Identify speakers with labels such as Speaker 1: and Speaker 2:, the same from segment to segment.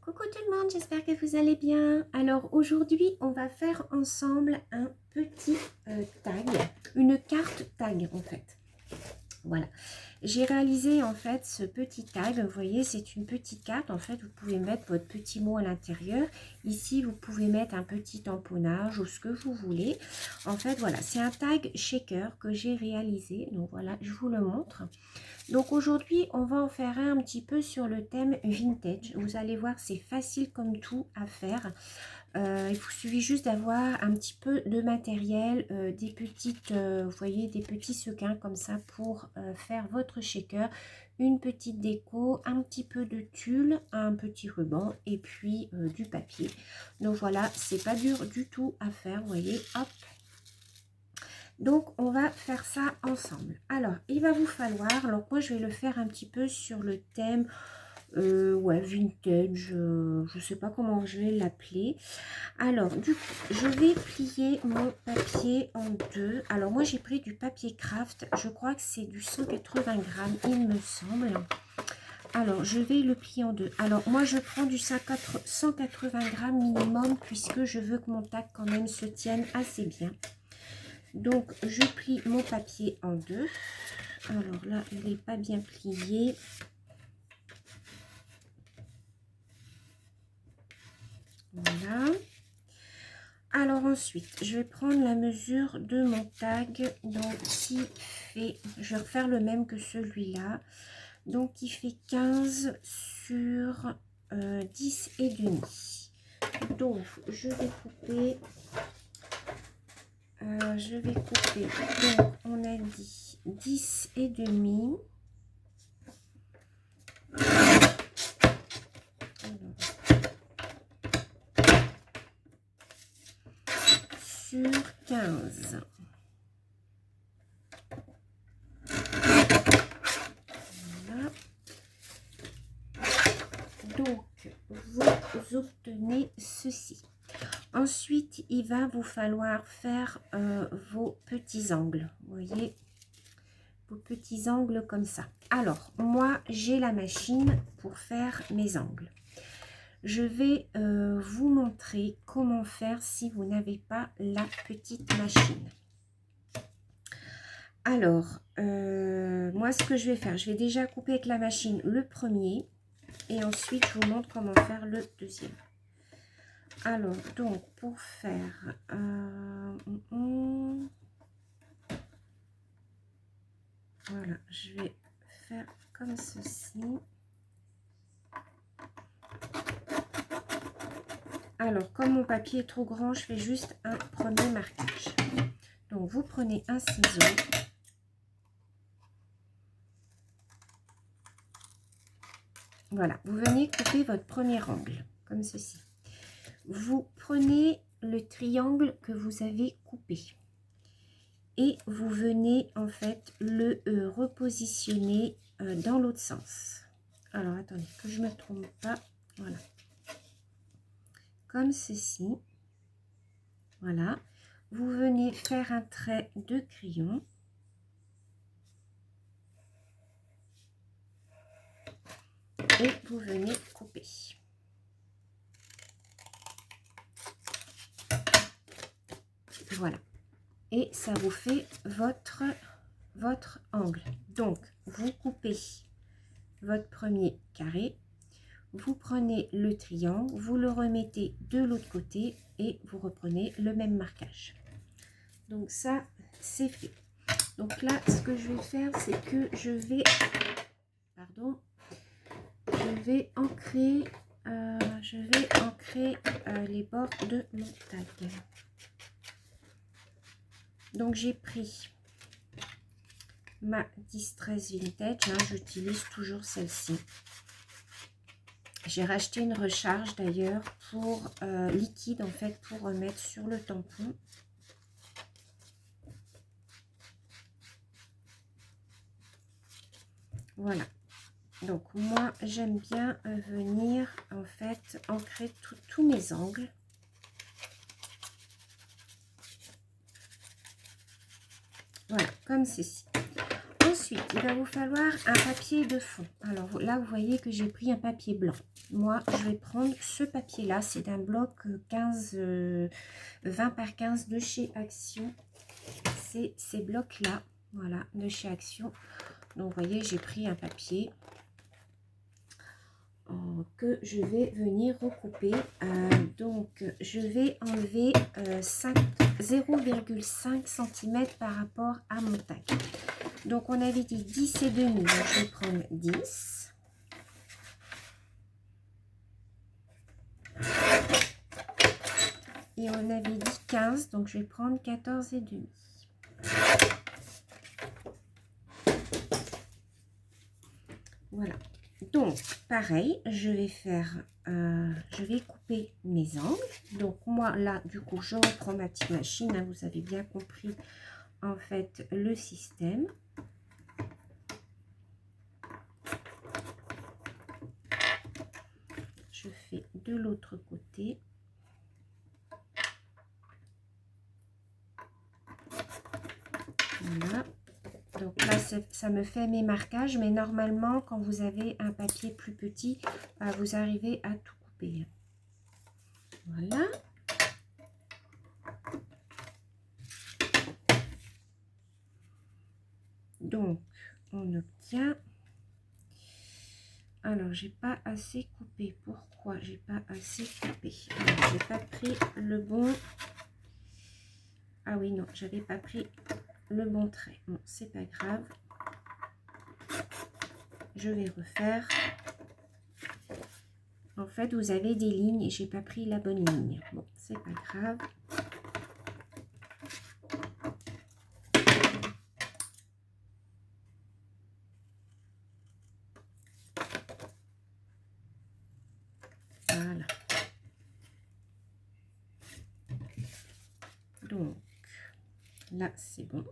Speaker 1: Coucou tout le monde, j'espère que vous allez bien. Alors aujourd'hui, on va faire ensemble un petit tag, une carte tag en fait. Voilà, j'ai réalisé en fait ce petit tag, vous voyez, c'est une petite carte. En fait, vous pouvez mettre votre petit mot à l'intérieur. Ici, vous pouvez mettre un petit tamponnage ou ce que vous voulez. En fait, voilà, c'est un tag shaker que j'ai réalisé. Donc voilà, je vous le montre. Donc aujourd'hui, on va en faire un petit peu sur le thème vintage. Vous allez voir, c'est facile comme tout à faire. Il vous suffit juste d'avoir un petit peu de matériel, des petites, vous voyez, des petits sequins comme ça pour faire votre shaker, une petite déco, un petit peu de tulle, un petit ruban et puis du papier. Donc voilà, c'est pas dur du tout à faire, vous voyez, hop. Donc on va faire ça ensemble. Alors il va vous falloir, alors moi je vais le faire un petit peu sur le thème ouais, vintage, je sais pas comment je vais l'appeler. Alors du coup je vais plier mon papier en deux. Alors moi j'ai pris du papier craft, je crois que c'est du 180 grammes il me semble. Alors je vais le plier en deux. Alors moi je prends du 180 grammes minimum puisque je veux que mon tag quand même se tienne assez bien. Donc je plie mon papier en deux. Alors là il n'est pas bien plié. Voilà. Alors ensuite, je vais prendre la mesure de mon tag. Donc qui fait, je vais refaire le même que celui-là. Donc qui fait 15 sur 10 et demi. Donc je vais couper. Donc on a dit 10 et demi. Sur 15. Voilà. Donc, vous obtenez ceci. Ensuite, il va vous falloir faire vos petits angles. Vous voyez, vos petits angles comme ça. Alors, moi, j'ai la machine pour faire mes angles. Je vais vous montrer comment faire si vous n'avez pas la petite machine. Alors, moi, ce que je vais faire, je vais déjà couper avec la machine le premier. Et ensuite, je vous montre comment faire le deuxième. Alors, donc, pour faire... voilà, je vais faire comme ceci. Alors, comme mon papier est trop grand, je fais juste un premier marquage. Donc, vous prenez un ciseau. Voilà, vous venez couper votre premier angle, comme ceci. Vous prenez le triangle que vous avez coupé. Et vous venez en fait le repositionner dans l'autre sens. Alors attendez que je ne me trompe pas. Voilà. Comme ceci. Voilà. Vous venez faire un trait de crayon. Et vous venez couper. Voilà. Et ça vous fait votre angle. Donc, vous coupez votre premier carré. Vous prenez le triangle, vous le remettez de l'autre côté et vous reprenez le même marquage. Donc ça, c'est fait. Donc là, ce que je vais faire, c'est que je vais ancrer, les bords de mon tag. Donc j'ai pris ma Distress Vintage, hein, j'utilise toujours celle-ci. J'ai racheté une recharge d'ailleurs pour liquide en fait pour remettre sur le tampon. Voilà. Donc moi j'aime bien venir en fait ancrer tous mes angles. Voilà, comme ceci. Ensuite, il va vous falloir un papier de fond. Alors là, vous voyez que j'ai pris un papier blanc. moi, je vais prendre ce papier-là. C'est d'un bloc 20 par 15 de chez Action. C'est ces blocs-là, voilà, de chez Action. Donc, vous voyez, j'ai pris un papier que je vais venir recouper. Donc, je vais enlever 0,5 cm par rapport à mon tag. Donc, on avait dit 10 et demi. Donc, je vais prendre 10. Et on avait dit 15. Donc, je vais prendre 14 et demi. Voilà. Donc, pareil, je vais couper mes angles. Donc, moi, là, du coup, je reprends ma petite machine. Hein, vous avez bien compris, en fait, le système. Je fais de l'autre côté. Voilà. Donc là, ça me fait mes marquages, mais normalement, quand vous avez un papier plus petit, vous arrivez à tout couper. Voilà. Donc, on obtient... Alors, j'ai pas assez coupé. Pourquoi j'ai pas assez coupé? J'ai pas pris le bon... Ah oui, non, j'avais pas pris le bon trait. Bon, c'est pas grave. Je vais refaire. En fait, vous avez des lignes et j'ai pas pris la bonne ligne. Bon, c'est pas grave. Voilà. Donc, là, c'est bon.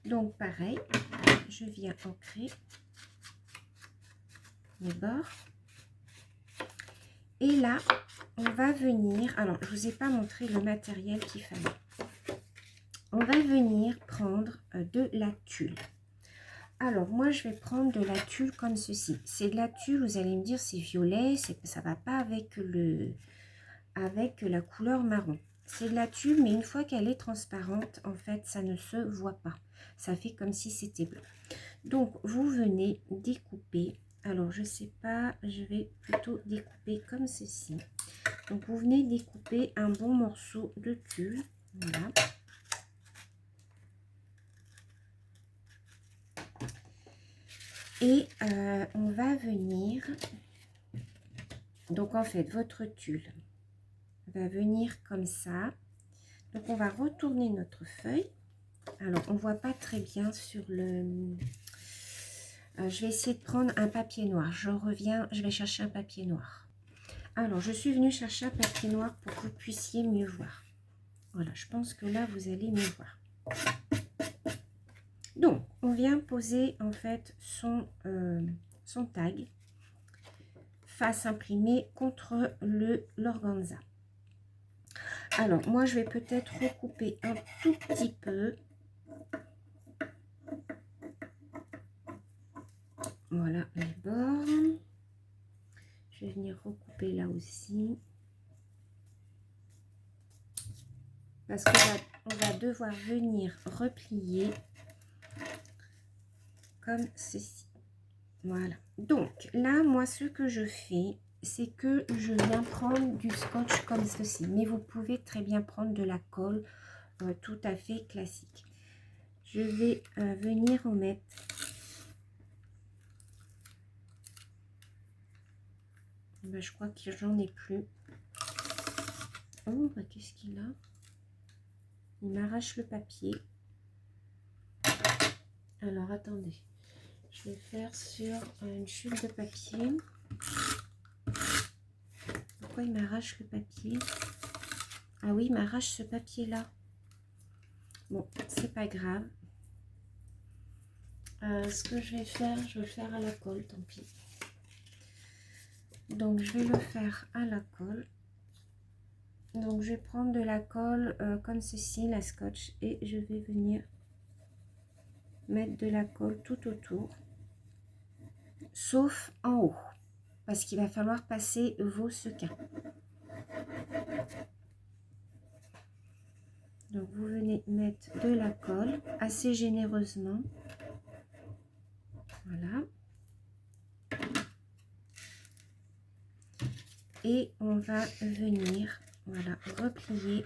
Speaker 1: Donc, pareil, je viens ancrer mes bords. Et là, on va venir... Alors, je ne vous ai pas montré le matériel qu'il fallait. On va venir prendre de la tulle. Alors, moi, je vais prendre de la tulle comme ceci. C'est de la tulle, vous allez me dire, c'est violet, ça ne va pas avec la couleur marron. C'est de la tulle, mais une fois qu'elle est transparente, en fait, ça ne se voit pas. Ça fait comme si c'était blanc. Donc, vous venez découper. Alors, je ne sais pas, je vais plutôt découper comme ceci. Donc, vous venez découper un bon morceau de tulle. Voilà. Et on va venir... Donc, en fait, votre tulle va venir comme ça. Donc, on va retourner notre feuille. Alors, on ne voit pas très bien sur le... je vais essayer de prendre un papier noir. Je reviens, je vais chercher un papier noir. Alors, je suis venue chercher un papier noir pour que vous puissiez mieux voir. Voilà, je pense que là, vous allez mieux voir. Donc, on vient poser, en fait, son tag face imprimée contre l'organza. Alors, moi, je vais peut-être recouper un tout petit peu. Voilà, les bords. Je vais venir recouper là aussi. Parce qu'on va devoir venir replier comme ceci. Voilà. Donc, là, moi, ce que je fais, c'est que je viens prendre du scotch comme ceci. Mais vous pouvez très bien prendre de la colle tout à fait classique. Je vais venir en mettre... Ben, je crois que j'en ai plus. Oh, ben, qu'est-ce qu'il a? Il m'arrache le papier. Alors, attendez. Je vais faire sur une chute de papier. Pourquoi il m'arrache le papier? Ah oui, il m'arrache ce papier-là. Bon, c'est pas grave. Ce que je vais faire à la colle, tant pis. Donc, je vais le faire à la colle. Donc, je vais prendre de la colle comme ceci, la scotch, et je vais venir mettre de la colle tout autour, sauf en haut. parce qu'il va falloir passer vos sequins. Donc vous venez mettre de la colle assez généreusement. Voilà. Et on va venir, voilà, replier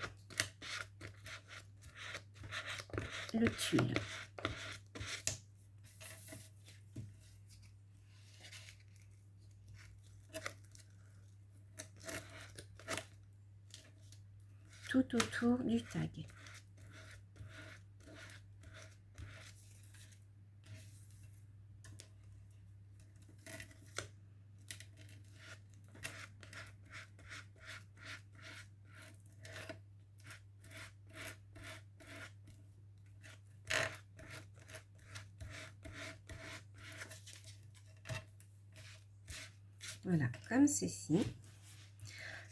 Speaker 1: le tulle. Tout autour du tag. Voilà, comme ceci.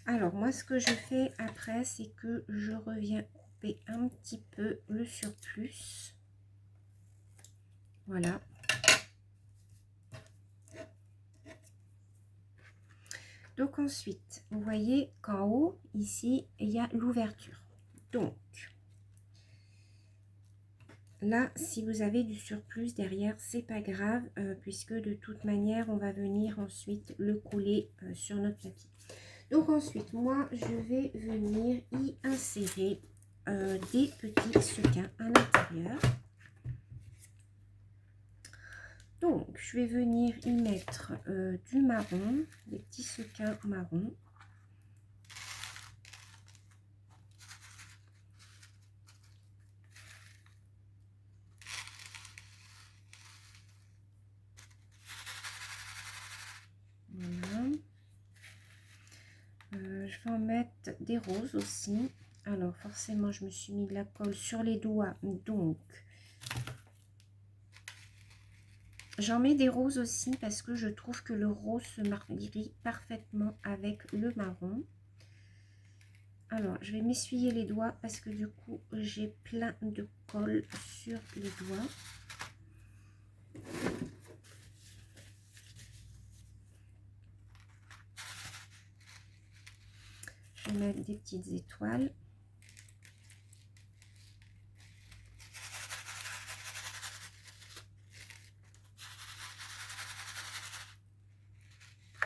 Speaker 1: Alors, moi, ce que je fais après, c'est que je reviens couper un petit peu le surplus. Voilà. Donc, ensuite, vous voyez qu'en haut, ici, il y a l'ouverture. Donc, là, si vous avez du surplus derrière, c'est pas grave, puisque de toute manière, on va venir ensuite le couler sur notre papier. Donc ensuite, moi, je vais venir y insérer des petits sequins à l'intérieur. Donc, je vais venir y mettre du marron, des petits sequins marron. Voilà. Je vais en mettre des roses aussi. Alors, forcément, je me suis mis de la colle sur les doigts, donc j'en mets des roses aussi parce que je trouve que le rose se marie parfaitement avec le marron. Alors, je vais m'essuyer les doigts parce que du coup, j'ai plein de colle sur les doigts. Je vais mettre des petites étoiles.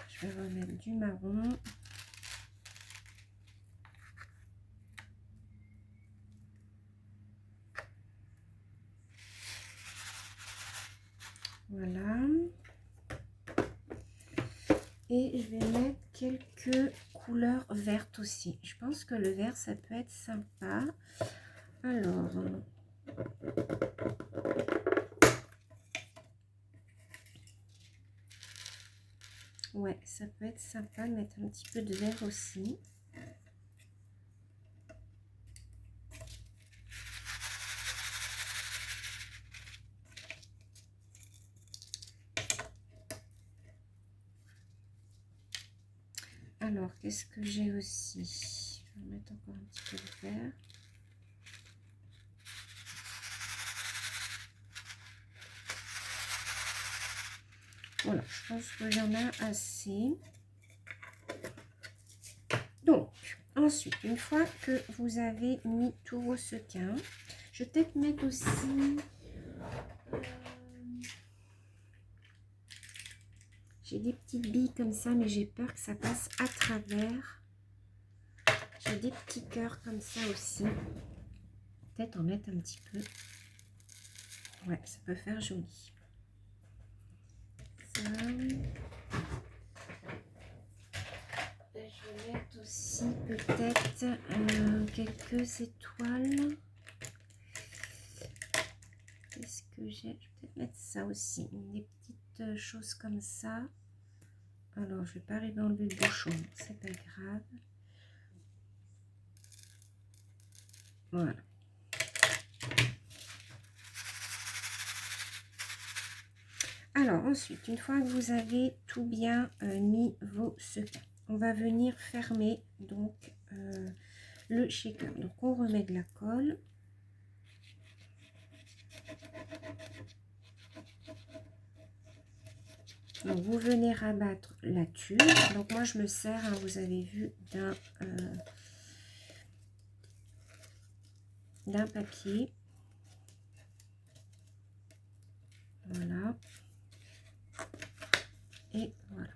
Speaker 1: Je vais remettre du marron. Voilà. Et je vais mettre quelques couleurs vertes aussi. Je pense que le vert, ça peut être sympa. Alors, ouais, ça peut être sympa de mettre un petit peu de vert aussi. Alors, qu'est-ce que j'ai aussi? Je vais mettre encore un petit peu de vert. Voilà, je pense que j'en ai assez. Donc, ensuite, une fois que vous avez mis tous vos sequins, je vais peut-être mettre aussi... j'ai des petites billes comme ça, mais j'ai peur que ça passe à travers. J'ai des petits cœurs comme ça aussi. Peut-être en mettre un petit peu. Ouais, ça peut faire joli. Ça. Je vais mettre aussi peut-être quelques étoiles. Qu'est-ce que j'ai? Je vais peut-être mettre ça aussi. Des petites choses comme ça. Alors, je vais pas arriver à enlever le bouchon. C'est pas grave. Voilà. Alors, ensuite, une fois que vous avez tout bien mis vos sequins, on va venir fermer donc le shaker. Donc, on remet de la colle. Donc, vous venez rabattre la tulle. Donc, moi, je me sers, hein, vous avez vu, d'un papier. Voilà. Et voilà.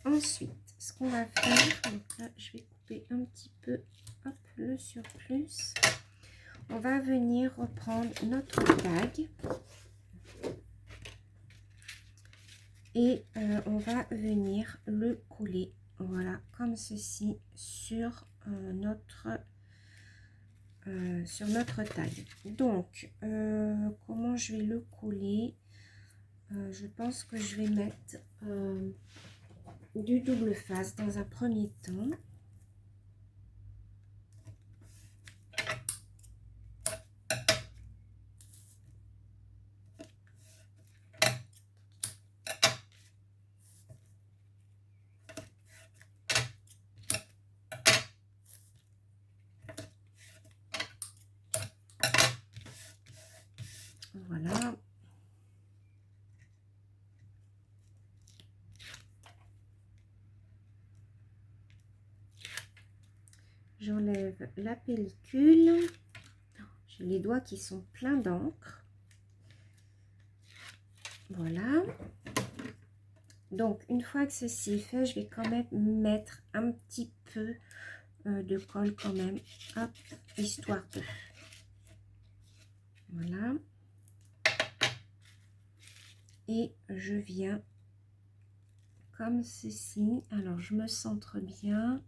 Speaker 1: Ensuite, ce qu'on va faire, donc là, je vais couper un petit peu, hop, le surplus. On va venir reprendre notre tag et on va venir le coller, voilà, comme ceci sur notre tag. Donc, comment je vais le coller? Je pense que je vais mettre du double face dans un premier temps. Voilà. J'enlève la pellicule. J'ai les doigts qui sont pleins d'encre. Voilà. Donc, une fois que ceci est fait, je vais quand même mettre un petit peu de colle quand même. Hop, histoire de... Voilà. Et je viens comme ceci. Alors, je me centre bien.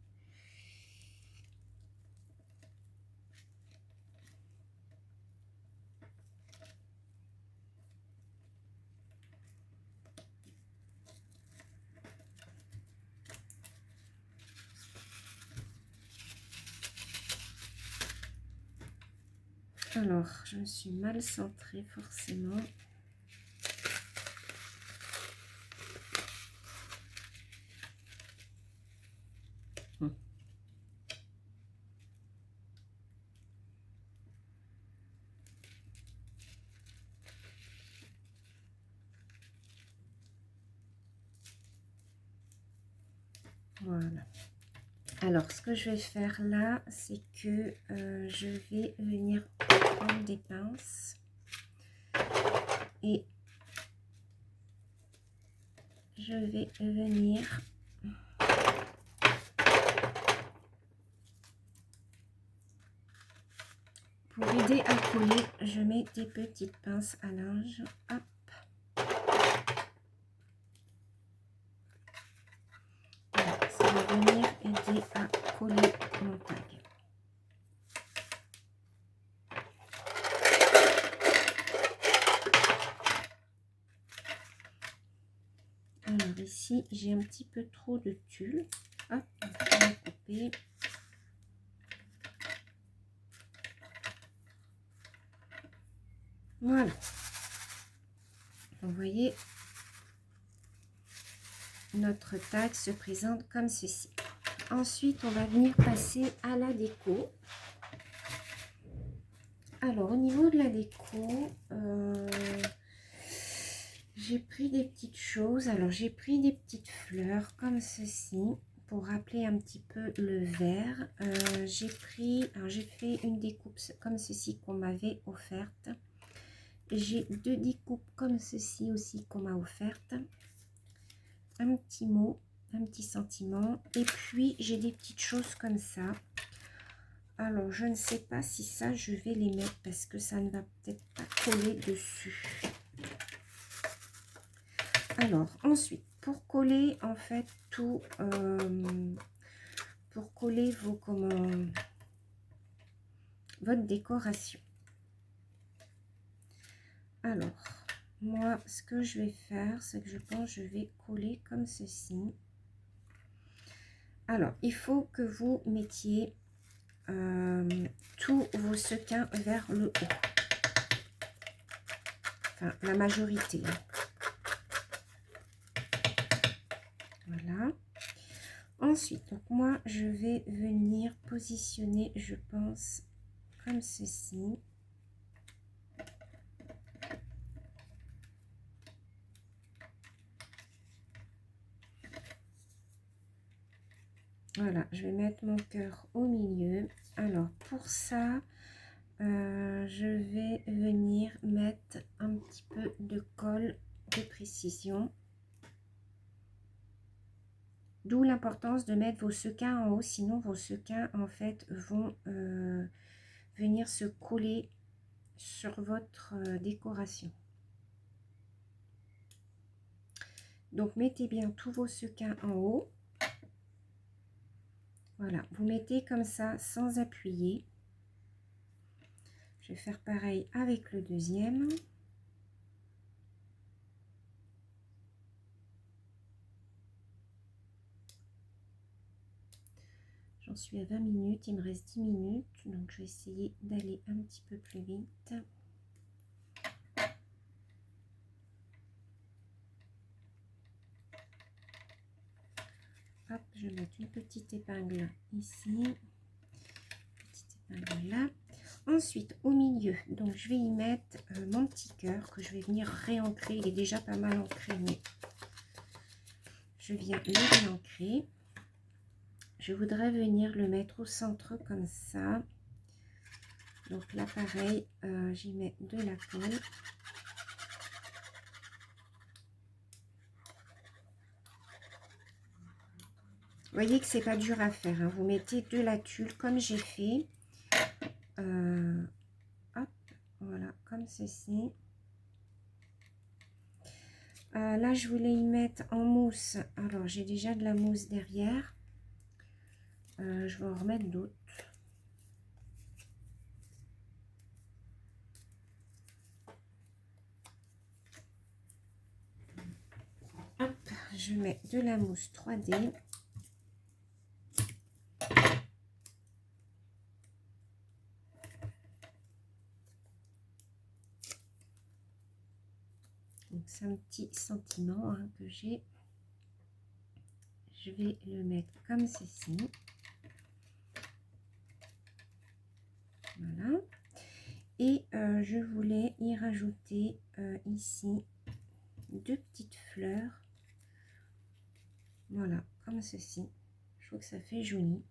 Speaker 1: Alors, je me suis mal centrée forcément. Voilà. Alors, ce que je vais faire là, c'est que je vais venir prendre des pinces et je vais venir pour aider à coller. Je mets des petites pinces à linge. Hop. Voilà, ça va venir aider à coller mon tag. Alors ici, j'ai un petit peu trop de tulle. Hop, on va couper. Voilà. Vous voyez, notre tag se présente comme ceci. Ensuite, on va venir passer à la déco. Alors, au niveau de la déco, j'ai pris des petites choses. Alors, j'ai pris des petites fleurs comme ceci pour rappeler un petit peu le vert. J'ai fait une découpe comme ceci qu'on m'avait offerte. J'ai deux découpes comme ceci aussi qu'on m'a offerte. Un petit mot, un petit sentiment. Et puis, j'ai des petites choses comme ça. Alors, je ne sais pas si ça, je vais les mettre parce que ça ne va peut-être pas coller dessus. Alors, ensuite, pour coller, en fait, tout, pour coller votre décoration. Alors, moi, ce que je vais faire, c'est que je pense que je vais coller comme ceci. Alors, il faut que vous mettiez tous vos sequins vers le haut. Enfin, la majorité. Voilà. Ensuite, donc moi, je vais venir positionner, je pense, comme ceci. Voilà, je vais mettre mon cœur au milieu. Alors, pour ça, je vais venir mettre un petit peu de colle de précision. D'où l'importance de mettre vos sequins en haut, sinon vos sequins en fait vont venir se coller sur votre décoration. Donc mettez bien tous vos sequins en haut. Voilà, vous mettez comme ça sans appuyer. Je vais faire pareil avec le deuxième. J'en suis à 20 minutes, il me reste 10 minutes, donc je vais essayer d'aller un petit peu plus vite. Hop, je vais mettre une petite épingle ici, petite épingle là. Ensuite, au milieu, donc je vais y mettre mon petit cœur que je vais venir réancrer. Il est déjà pas mal ancré, mais je viens le réancrer. Je voudrais venir le mettre au centre comme ça. Donc là, pareil, j'y mets de la colle. Vous voyez que c'est pas dur à faire, hein. Vous mettez de la tulle comme j'ai fait. Hop, voilà, comme ceci. Là, je voulais y mettre en mousse. Alors, j'ai déjà de la mousse derrière. Je vais en remettre d'autres. Hop, je mets de la mousse 3D. C'est un petit sentiment hein, que j'ai. Je vais le mettre comme ceci. Voilà. Et je voulais y rajouter ici 2 petites fleurs. Voilà, comme ceci. Je trouve que ça fait joli.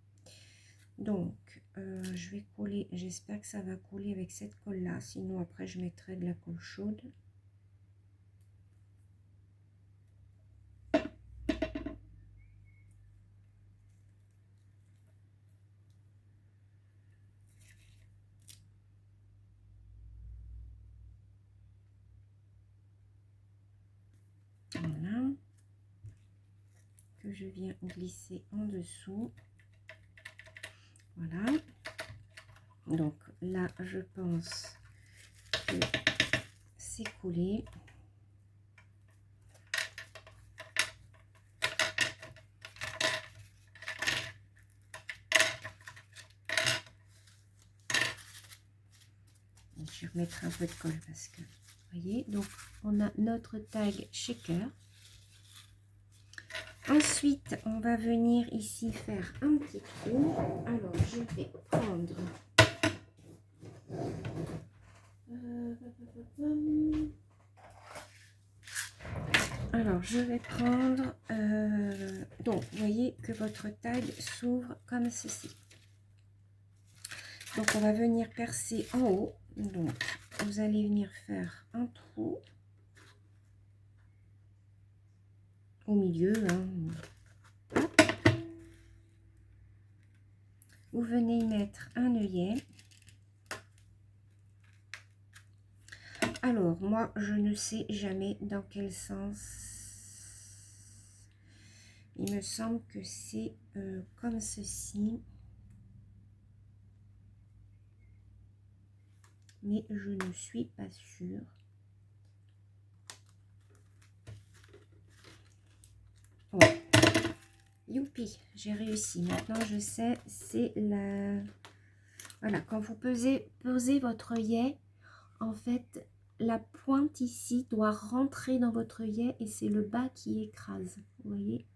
Speaker 1: Donc, je vais coller. J'espère que ça va coller avec cette colle-là. Sinon, après, je mettrai de la colle chaude. Voilà. Que je viens glisser en dessous. Voilà. Donc là, je pense que c'est collé. Je vais remettre un peu de colle parce que, vous voyez, donc on a notre tag shaker. Ensuite, on va venir ici faire un petit trou. Alors, je vais prendre... Alors, je vais prendre... donc, vous voyez que votre tag s'ouvre comme ceci. Donc, on va venir percer en haut. Donc, vous allez venir faire un trou au milieu. Hein. Vous venez y mettre un œillet. Alors, moi, je ne sais jamais dans quel sens. Il me semble que c'est comme ceci. Mais je ne suis pas sûre. Ouais. Youpi, j'ai réussi. Maintenant, je sais, c'est la... Voilà, quand vous posez votre œillet, en fait, la pointe ici doit rentrer dans votre œillet et c'est le bas qui écrase. Vous voyez?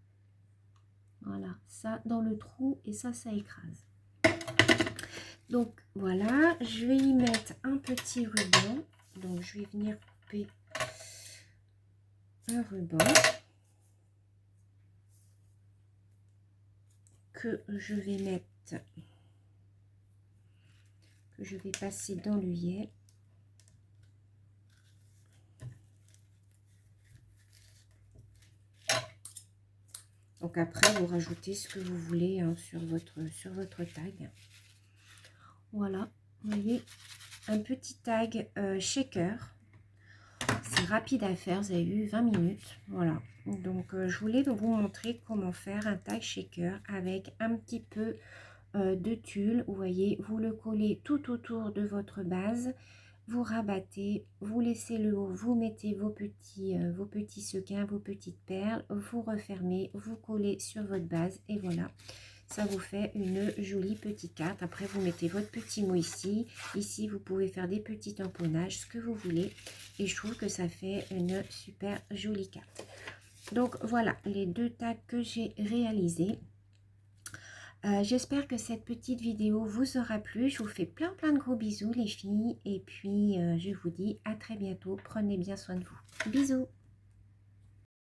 Speaker 1: Voilà, ça dans le trou et ça écrase. Donc, voilà, je vais y mettre un petit ruban. Donc, je vais venir couper un ruban. que je vais mettre, que je vais passer dans l'œillet. Donc après, vous rajoutez ce que vous voulez hein, sur votre tag. Voilà, vous voyez, un petit tag shaker. C'est rapide à faire, vous avez vu, 20 minutes. Voilà, donc je voulais vous montrer comment faire un tag shaker avec un petit peu de tulle. Vous voyez, vous le collez tout autour de votre base. Vous rabattez, vous laissez le haut, vous mettez vos petits sequins, vos petites perles, vous refermez, vous collez sur votre base et voilà, ça vous fait une jolie petite carte. Après, vous mettez votre petit mot ici. Ici, vous pouvez faire des petits tamponnages, ce que vous voulez. Et je trouve que ça fait une super jolie carte. Donc, voilà les 2 tags que j'ai réalisés. J'espère que cette petite vidéo vous aura plu. Je vous fais plein de gros bisous les filles. Et puis je vous dis à très bientôt. Prenez bien soin de vous. Bisous.